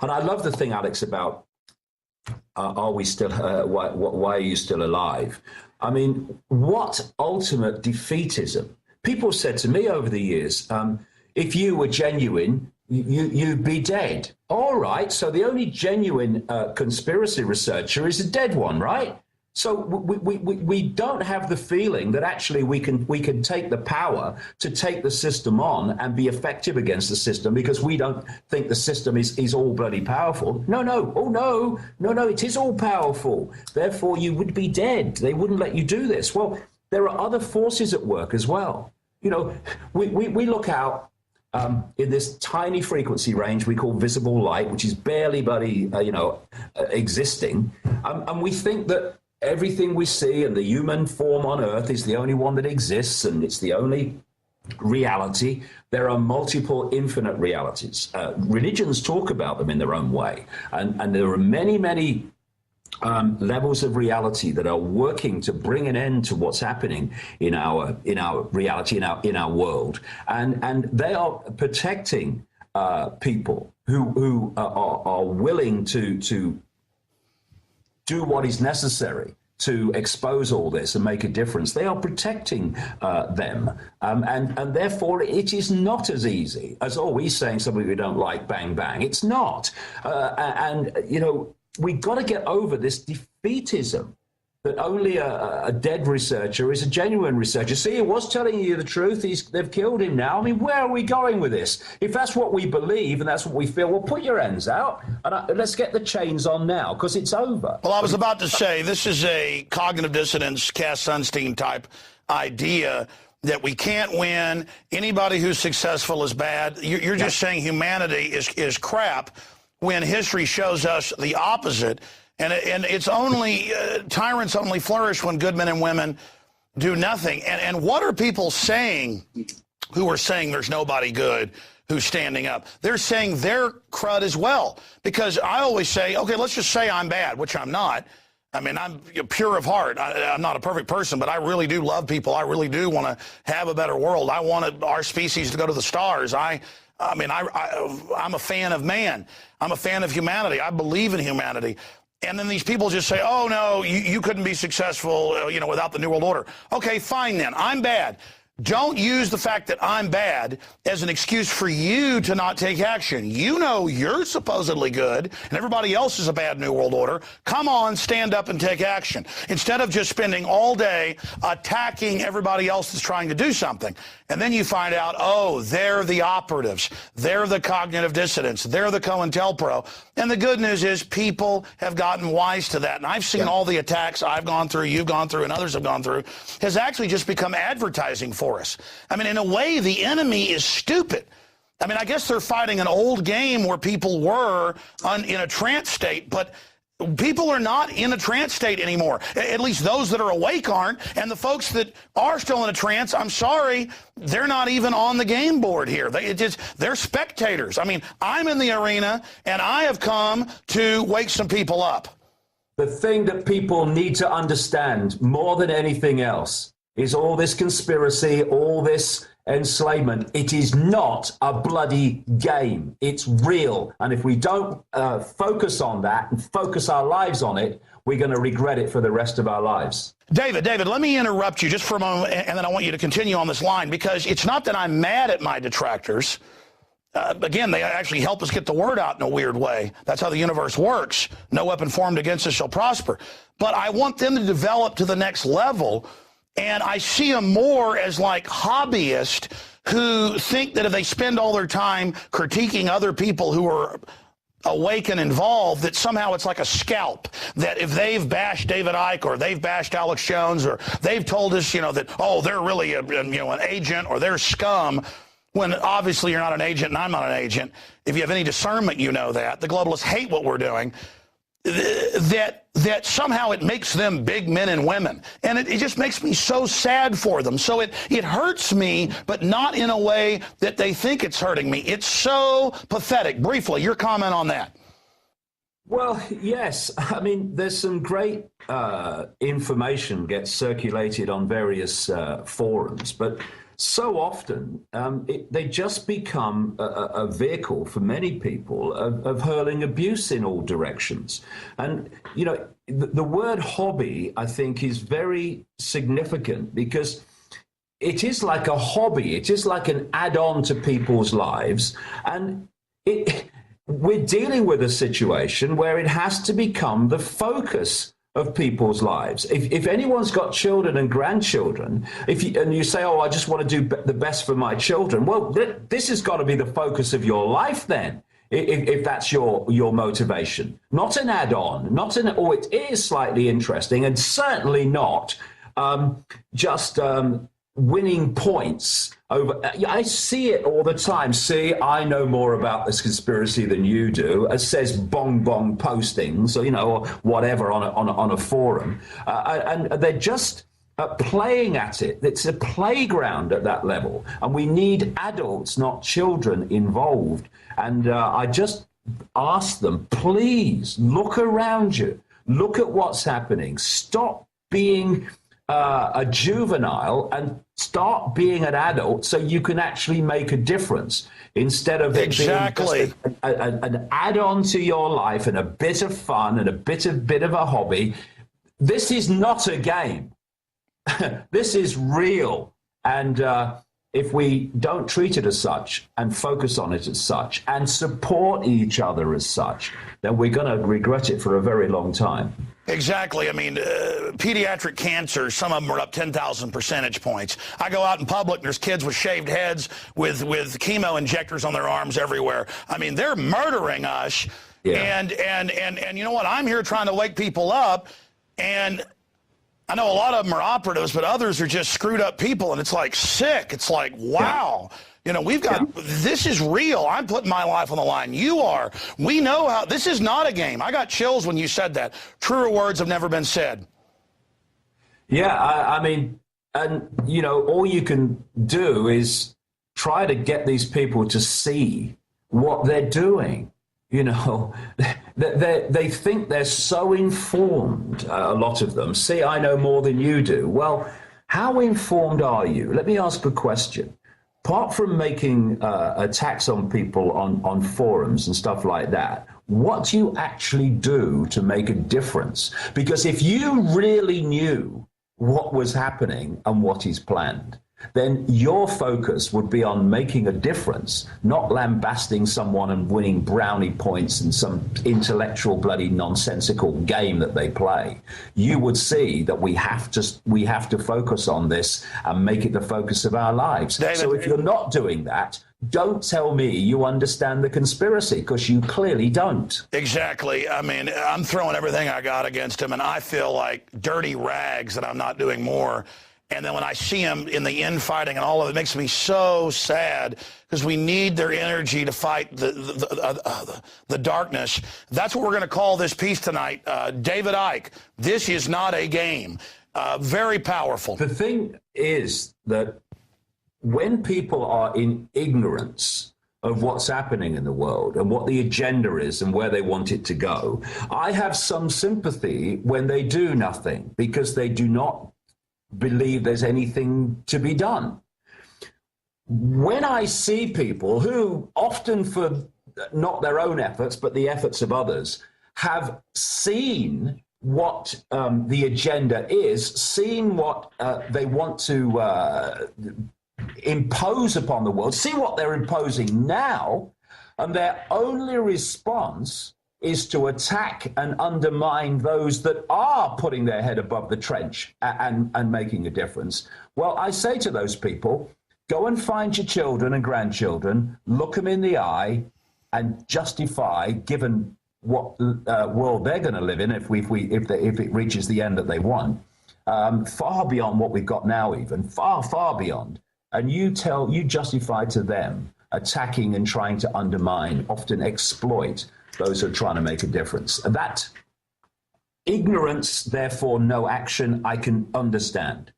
And I love the thing, Alex, about are we still, why are you still alive? I mean, what ultimate defeatism? People said to me over the years, if you were genuine, you'd be dead. All right, so the only genuine conspiracy researcher is a dead one, right? So we don't have the feeling that actually we can take the power to take the system on and be effective against the system, because we don't think the system is all bloody powerful. No, it is all powerful. Therefore, you would be dead. They wouldn't let you do this. Well, there are other forces at work as well. You know, we look out in this tiny frequency range we call visible light, which is barely bloody, existing, and we think that everything we see and the human form on Earth is the only one that exists, and it's the only reality. There are multiple infinite realities. Religions talk about them in their own way, and there are many levels of reality that are working to bring an end to what's happening in our reality, in our world, and they are protecting people who are willing to do what is necessary to expose all this and make a difference. They are protecting them. And therefore, it is not as easy as always saying something we don't like, bang, bang. It's not. We've got to get over this defeatism that only a dead researcher is a genuine researcher. See, he was telling you the truth. They've killed him now. I mean, where are we going with this? If that's what we believe and that's what we feel, well, put your hands out and let's get the chains on now, because it's over. Well, I was about to say, this is a cognitive dissonance, Cass Sunstein type idea that we can't win. Anybody who's successful is bad. You're just saying humanity is crap, when history shows us the opposite. And it's only, tyrants only flourish when good men and women do nothing. And what are people saying who are saying there's nobody good who's standing up? They're saying they're crud as well. Because I always say, okay, let's just say I'm bad, which I'm not. I mean, I'm pure of heart. I'm not a perfect person, but I really do love people. I really do want to have a better world. I want our species to go to the stars. I'm a fan of man. I'm a fan of humanity. I believe in humanity. And then these people just say, oh, no, you couldn't be successful, without the New World Order. Okay, fine then. I'm bad. Don't use the fact that I'm bad as an excuse for you to not take action. You know you're supposedly good, and everybody else is a bad New World Order. Come on, stand up and take action, instead of just spending all day attacking everybody else that's trying to do something. And then you find out, oh, they're the operatives. They're the cognitive dissidents. They're the COINTELPRO. And the good news is people have gotten wise to that. And I've seen all the attacks I've gone through, you've gone through, and others have gone through, has actually just become advertising for us. I mean, in a way, the enemy is stupid. I mean, I guess they're fighting an old game where people were in a trance state, but people are not in a trance state anymore. At least those that are awake aren't. And the folks that are still in a trance, I'm sorry, they're not even on the game board here. They're spectators. I mean, I'm in the arena, and I have come to wake some people up. The thing that people need to understand more than anything else is all this conspiracy, all this enslavement. It is not a bloody game. It's real. And if we don't focus on that and focus our lives on it, we're going to regret it for the rest of our lives. David, let me interrupt you just for a moment, and then I want you to continue on this line, because it's not that I'm mad at my detractors. Again, they actually help us get the word out in a weird way. That's how the universe works. No weapon formed against us shall prosper. But I want them to develop to the next level. And I see them more as like hobbyists who think that if they spend all their time critiquing other people who are awake and involved, that somehow it's like a scalp, that if they've bashed David Icke or they've bashed Alex Jones or they've told us, that, oh, they're really an agent or they're scum, when obviously you're not an agent and I'm not an agent. If you have any discernment, you know that. The globalists hate what we're doing. That somehow it makes them big men and women. And it just makes me so sad for them. So it hurts me, but not in a way that they think it's hurting me. It's so pathetic. Briefly, your comment on that. Well, yes. I mean, there's some great information gets circulated on various forums, but so often they just become a vehicle for many people of hurling abuse in all directions. And, you know, the word hobby, I think, is very significant because it is like a hobby. It is like an add-on to people's lives. And we're dealing with a situation where it has to become the focus of people's lives. If anyone's got children and grandchildren, and you say, oh, I just want to do the best for my children, well, this has got to be the focus of your life then, if that's your motivation. Not an add-on, or it is slightly interesting, and certainly not just winning points over. I see it all the time. See, I know more about this conspiracy than you do. It says bong bong postings, or, you know, or whatever on a forum, and they're just playing at it. It's a playground at that level, and we need adults, not children, involved. And I just ask them, please look around you, look at what's happening, stop being a juvenile and start being an adult so you can actually make a difference instead of it being just an add-on to your life and a bit of fun and a bit of a hobby. This is not a game. This is real. And if we don't treat it as such and focus on it as such and support each other as such, then we're going to regret it for a very long time. Exactly. I mean, pediatric cancer, some of them are up 10,000 percentage points. I go out in public and there's kids with shaved heads with chemo injectors on their arms everywhere. I mean, they're murdering us. Yeah. And you know what? I'm here trying to wake people up, and I know a lot of them are operatives, but others are just screwed up people, and it's like sick. It's like, wow. Yeah. You know, we've got, this is real. I'm putting my life on the line. You are. We know how, this is not a game. I got chills when you said that. Truer words have never been said. Yeah, I mean, and, you know, all you can do is try to get these people to see what they're doing. You know, they think they're so informed, a lot of them. See, I know more than you do. Well, how informed are you? Let me ask a question. Apart from making attacks on people on forums and stuff like that, what do you actually do to make a difference? Because if you really knew what was happening and what is planned, then your focus would be on making a difference, not lambasting someone and winning brownie points and some intellectual bloody nonsensical game that they play. You would see that we have to focus on this and make it the focus of our lives. David, so if you're not doing that, don't tell me you understand the conspiracy, because you clearly don't. Exactly. I mean, I'm throwing everything I got against him, and I feel like dirty rags that I'm not doing more. And then when I see them in the infighting and all of it, makes me so sad, because we need their energy to fight the darkness. That's what we're going to call this piece tonight. David Icke, this is not a game. Very powerful. The thing is that when people are in ignorance of what's happening in the world and what the agenda is and where they want it to go, I have some sympathy when they do nothing, because they do not believe there's anything to be done. When I see people who, often for not their own efforts but the efforts of others, have seen what the agenda is, seen what they want to impose upon the world, see what they're imposing now, and their only response is to attack and undermine those that are putting their head above the trench and making a difference. Well, I say to those people, go and find your children and grandchildren, look them in the eye, and justify, given what world they're going to live in if it reaches the end that they want, far beyond what we've got now, even far beyond. And you justify to them attacking and trying to undermine, often exploit those who are trying to make a difference. That ignorance, therefore no action, I can understand.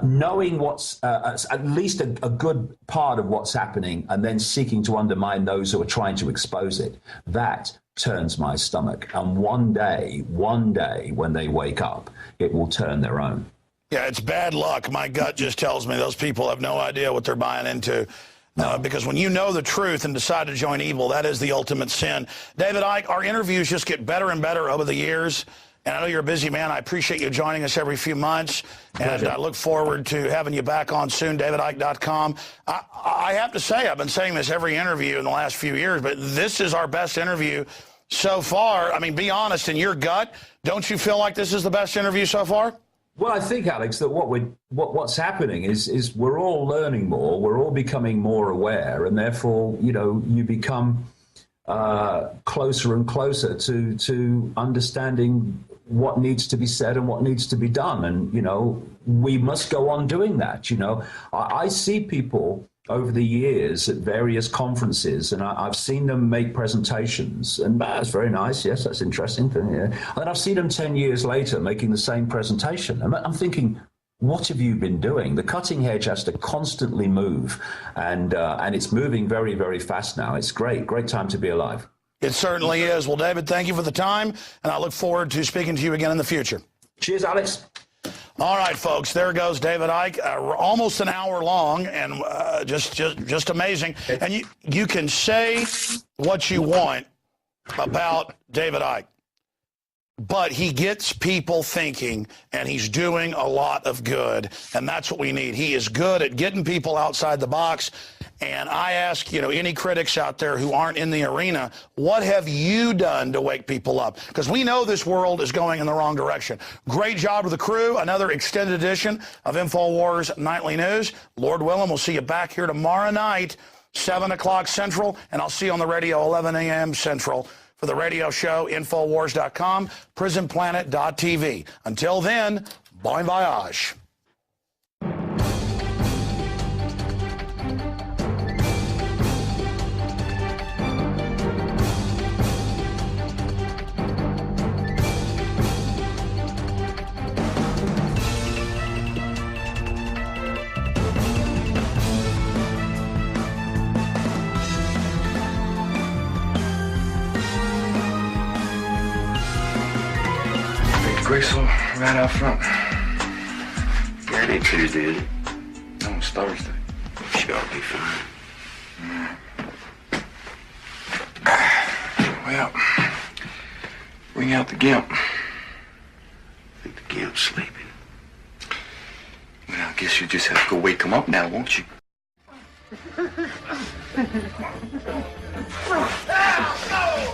Knowing what's at least a good part of what's happening and then seeking to undermine those who are trying to expose it, that turns my stomach. And one day when they wake up, it will turn their own. Yeah, it's bad luck. My gut just tells me those people have no idea what they're buying into. Because when you know the truth and decide to join evil, that is the ultimate sin. David Icke, our interviews just get better and better over the years. And I know you're a busy man. I appreciate you joining us every few months. And I look forward to having you back on soon, davidicke.com. I have to say, I've been saying this every interview in the last few years, but this is our best interview so far. I mean, be honest, in your gut, don't you feel like this is the best interview so far? Well, I think, Alex, that what's happening is we're all learning more, we're all becoming more aware, and therefore, you become closer and closer to understanding what needs to be said and what needs to be done. And, we must go on doing that. I see people over the years at various conferences, and I've seen them make presentations, and that's very nice. Yes, that's interesting. Yeah. And I've seen them 10 years later making the same presentation. I'm thinking, what have you been doing? The cutting edge has to constantly move, and it's moving very, very fast now. It's great time to be alive. It certainly is. Well, David, thank you for the time, and I look forward to speaking to you again in the future. Cheers, Alex. All right, folks, there goes David Icke, almost an hour long, and just amazing. And you can say what you want about David Icke, but he gets people thinking, and he's doing a lot of good, and that's what we need. He is good at getting people outside the box. And I ask, any critics out there who aren't in the arena, what have you done to wake people up? Because we know this world is going in the wrong direction. Great job to the crew. Another extended edition of InfoWars Nightly News. Lord willing, we'll see you back here tomorrow night, 7 o'clock Central, and I'll see you on the radio 11 a.m. Central for the radio show, Infowars.com, PrisonPlanet.tv. Until then, bon voyage. Grayson right out front. Yeah, it ain't Tuesday, is it? No, it's Thursday. Sure, I'll be fine. Well, bring out the gimp. I think the gimp's sleeping. Well, I guess you just have to go wake him up now, won't you? Hell no!